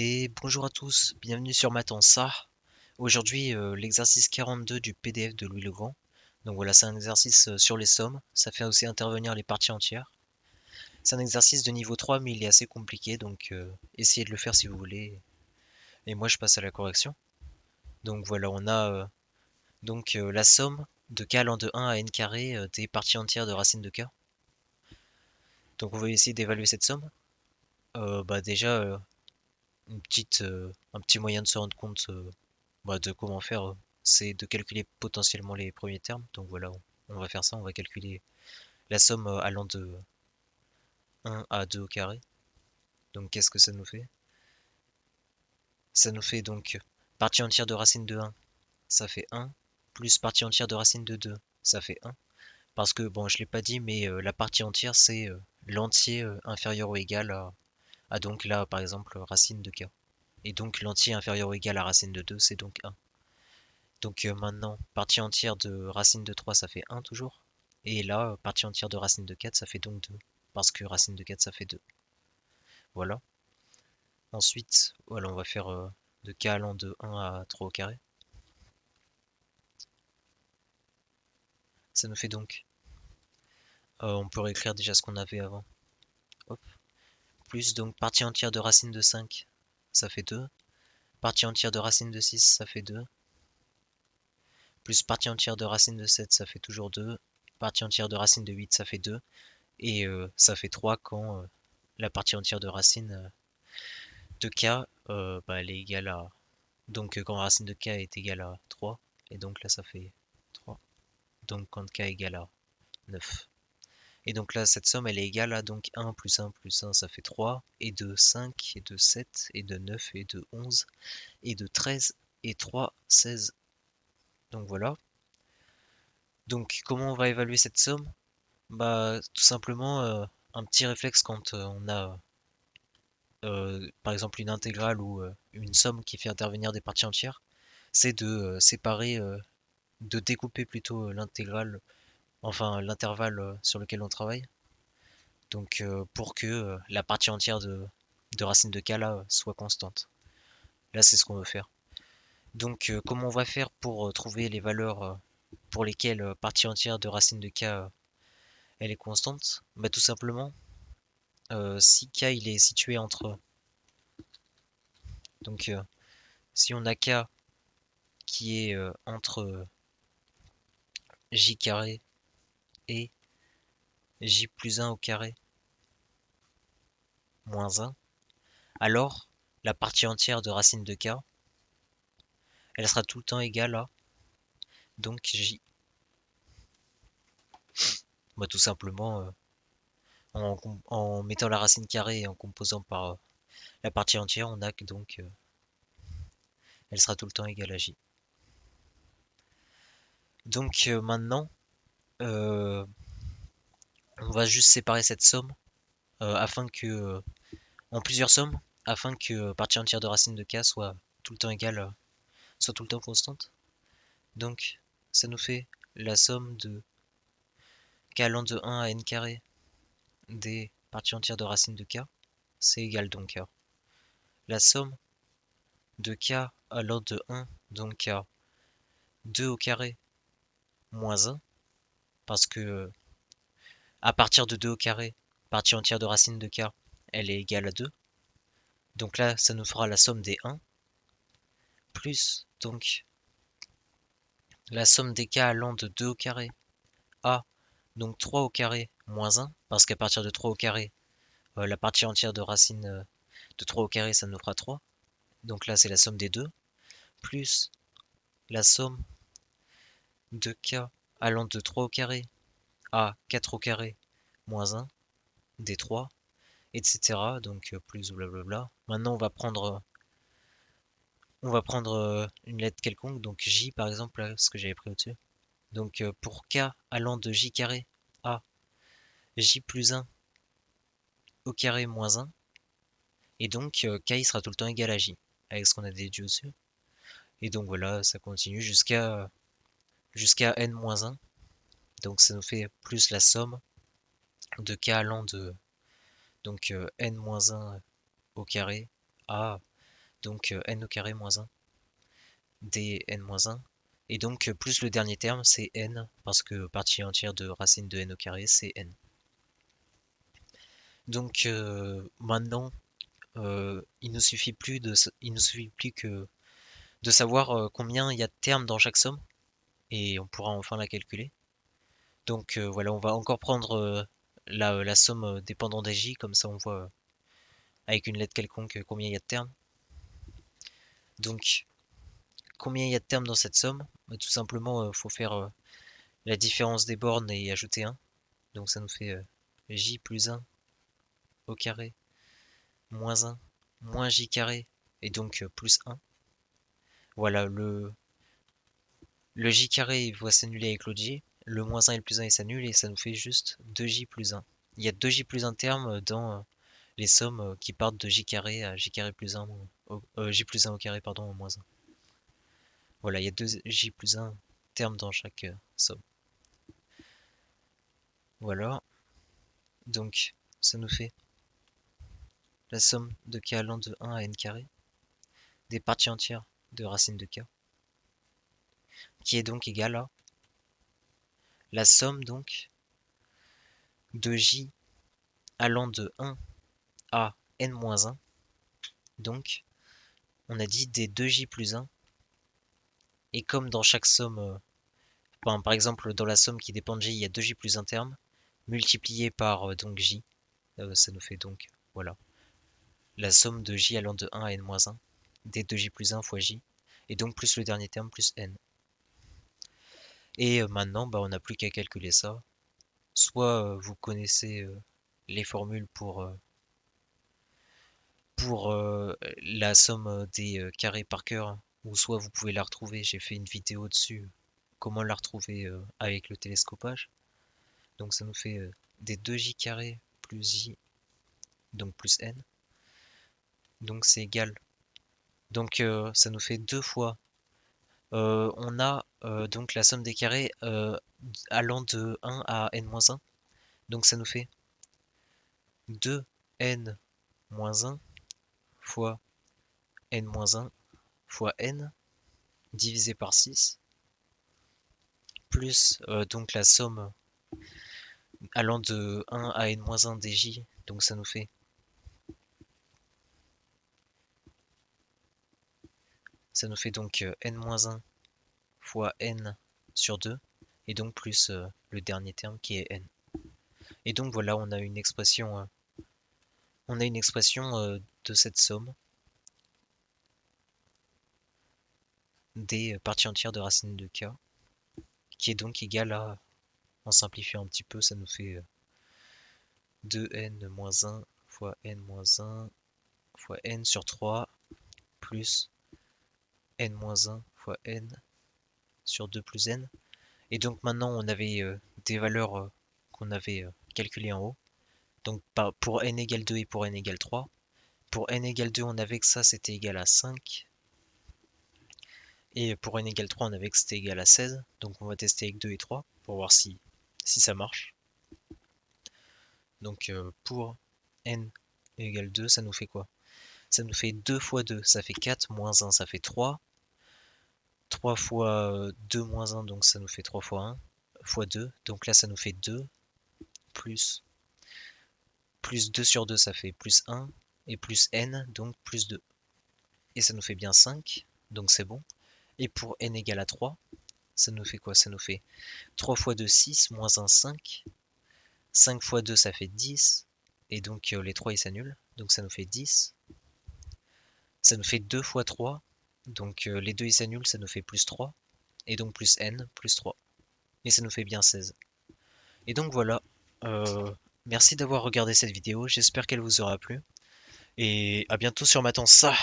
Et bonjour à tous, bienvenue sur Matança. Aujourd'hui, l'exercice 42 du PDF de Louis Legrand. Donc voilà, c'est un exercice sur les sommes. Ça fait aussi intervenir les parties entières. C'est un exercice de niveau 3, mais il est assez compliqué, donc essayez de le faire si vous voulez. Et moi, je passe à la correction. Donc voilà, on a la somme de k allant de 1 à n carré des parties entières de racine de k. Donc on va essayer d'évaluer cette somme. Déjà, un petit moyen de se rendre compte de comment faire, c'est de calculer potentiellement les premiers termes. Donc voilà, on va faire ça, on va calculer la somme allant de 1 à 2 au carré. Donc qu'est-ce que ça nous fait? Ça nous fait donc partie entière de racine de 1, ça fait 1, plus partie entière de racine de 2, ça fait 1. Parce que, bon, je ne l'ai pas dit, mais la partie entière, c'est l'entier inférieur ou égal à donc là, par exemple, racine de k. Et donc l'entier inférieur ou égal à racine de 2, c'est donc 1. Donc maintenant, partie entière de racine de 3, ça fait 1 toujours. Et là, partie entière de racine de 4, ça fait donc 2. Parce que racine de 4, ça fait 2. Voilà. Ensuite, voilà, on va faire de k allant de 1 à 3 au carré. Ça nous fait donc... on peut réécrire déjà ce qu'on avait avant. Hop. Plus donc partie entière de racine de 5, ça fait 2. Partie entière de racine de 6, ça fait 2. Plus partie entière de racine de 7, ça fait toujours 2. Partie entière de racine de 8, ça fait 2. Et ça fait 3 quand la partie entière de racine de k, elle est égale à... Donc quand racine de k est égale à 3, et donc là ça fait 3. Donc quand k est égal à 9. Et donc là cette somme elle est égale à donc 1 plus 1 plus 1 ça fait 3, et de 5, et de 7, et de 9, et de 11, et de 13, et 3, 16. Donc voilà. Donc comment on va évaluer cette somme? Bah tout simplement un petit réflexe quand on a par exemple une intégrale ou une somme qui fait intervenir des parties entières, c'est de séparer, de découper plutôt l'intégrale, enfin l'intervalle sur lequel on travaille. Donc pour que la partie entière de racine de k là soit constante. Là c'est ce qu'on veut faire. Donc comment on va faire pour trouver les valeurs pour lesquelles partie entière de racine de k elle est constante? Bah tout simplement, si k il est situé entre... Donc si on a k qui est entre j carré et j plus 1 au carré moins 1, alors la partie entière de racine de k, elle sera tout le temps égale à donc j. Tout simplement, en mettant la racine carrée et en composant par la partie entière, on a que donc elle sera tout le temps égale à j. Donc maintenant, euh, on va juste séparer cette somme afin que en plusieurs sommes, afin que partie entière de racine de k soit tout le temps égale, soit tout le temps constante. Donc ça nous fait la somme de k allant de 1 à n carré des parties entières de racine de k, c'est égal donc à la somme de k allant de 1 donc à 2 au carré moins 1, parce que à partir de 2 au carré, partie entière de racine de k, elle est égale à 2. Donc là, ça nous fera la somme des 1, plus donc la somme des k allant de 2 au carré à donc 3 au carré moins 1, parce qu'à partir de 3 au carré, la partie entière de racine de 3 au carré, ça nous fera 3. Donc là, c'est la somme des deux, plus la somme de k allant de 3 au carré à 4 au carré moins 1 des 3, etc. Donc plus blablabla. Maintenant, on va prendre une lettre quelconque, donc j par exemple, là, ce que j'avais pris au-dessus. Donc pour k allant de j carré à j plus 1 au carré moins 1, et donc k il sera tout le temps égal à j, avec ce qu'on a déduit au-dessus. Et donc voilà, ça continue jusqu'à n-1. Donc ça nous fait plus la somme de k allant de donc n-1 au carré à donc n au carré moins 1, dn moins 1, et donc plus le dernier terme, c'est n, parce que partie entière de racine de n au carré, c'est n. Donc maintenant, il nous suffit plus que de savoir combien il y a de termes dans chaque somme, et on pourra enfin la calculer. Donc voilà, on va encore prendre la somme dépendant des j, comme ça on voit avec une lettre quelconque combien il y a de termes. Donc combien il y a de termes dans cette somme? Bah, tout simplement, il faut faire la différence des bornes et ajouter 1. Donc ça nous fait j plus 1 au carré moins 1 moins j carré et donc plus 1. Voilà, le j carré il va s'annuler avec l'autre j, le moins 1 et le plus 1 ils s'annulent et ça nous fait juste 2j plus 1. Il y a 2j plus 1 termes dans les sommes qui partent de j carré à j carré plus 1, j plus 1 au carré pardon, au moins 1. Voilà, il y a 2j plus 1 termes dans chaque somme. Voilà, donc ça nous fait la somme de k allant de 1 à n carré des parties entières de racine de k, qui est donc égale à la somme donc de j allant de 1 à n-1, donc on a dit des 2j plus 1, et comme dans chaque somme, par exemple dans la somme qui dépend de j, il y a 2j plus 1 terme, multiplié par donc j, ça nous fait donc, voilà, la somme de j allant de 1 à n-1, des 2j plus 1 fois j, et donc plus le dernier terme plus n. Et maintenant, bah, on n'a plus qu'à calculer ça. Soit vous connaissez les formules pour la somme des carrés par cœur, ou soit vous pouvez la retrouver. J'ai fait une vidéo dessus, comment la retrouver avec le télescopage. Donc ça nous fait des 2j carré plus j, donc plus n. Donc c'est égal. Donc ça nous fait 2 fois. On a donc la somme des carrés allant de 1 à n-1. Donc ça nous fait 2n moins 1 fois n-1 fois n divisé par 6 plus donc la somme allant de 1 à n-1 dj, donc ça nous fait donc n-1 fois n sur 2 et donc plus le dernier terme qui est n. Et donc voilà, on a une expression de cette somme des parties entières de racine de k, qui est donc égale à, en simplifiant un petit peu, ça nous fait 2n-1 fois n-1 fois n sur 3 plus n-1 fois n sur 2 plus n. Et donc maintenant on avait des valeurs qu'on avait calculées en haut. Donc pour n égale 2 et pour n égale 3. Pour n égale 2 on avait que ça c'était égal à 5. Et pour n égale 3 on avait que c'était égal à 16. Donc on va tester avec 2 et 3 pour voir si ça marche. Donc pour n égale 2 ça nous fait quoi? Ça nous fait 2 fois 2, ça fait 4, moins 1, ça fait 3. 3 fois 2 moins 1, donc ça nous fait 3 fois 1, fois 2. Donc là, ça nous fait 2, plus 2 sur 2, ça fait plus 1, et plus n, donc plus 2. Et ça nous fait bien 5, donc c'est bon. Et pour n égale à 3, ça nous fait quoi? Ça nous fait 3 fois 2, 6, moins 1, 5. 5 fois 2, ça fait 10. Et donc les 3, ils s'annulent. Donc ça nous fait 10. Ça nous fait 2 fois 3. Donc les 2 ils s'annulent, ça nous fait plus 3. Et donc plus n, plus 3. Et ça nous fait bien 16. Et donc voilà. Merci d'avoir regardé cette vidéo. J'espère qu'elle vous aura plu. Et à bientôt sur Matanza.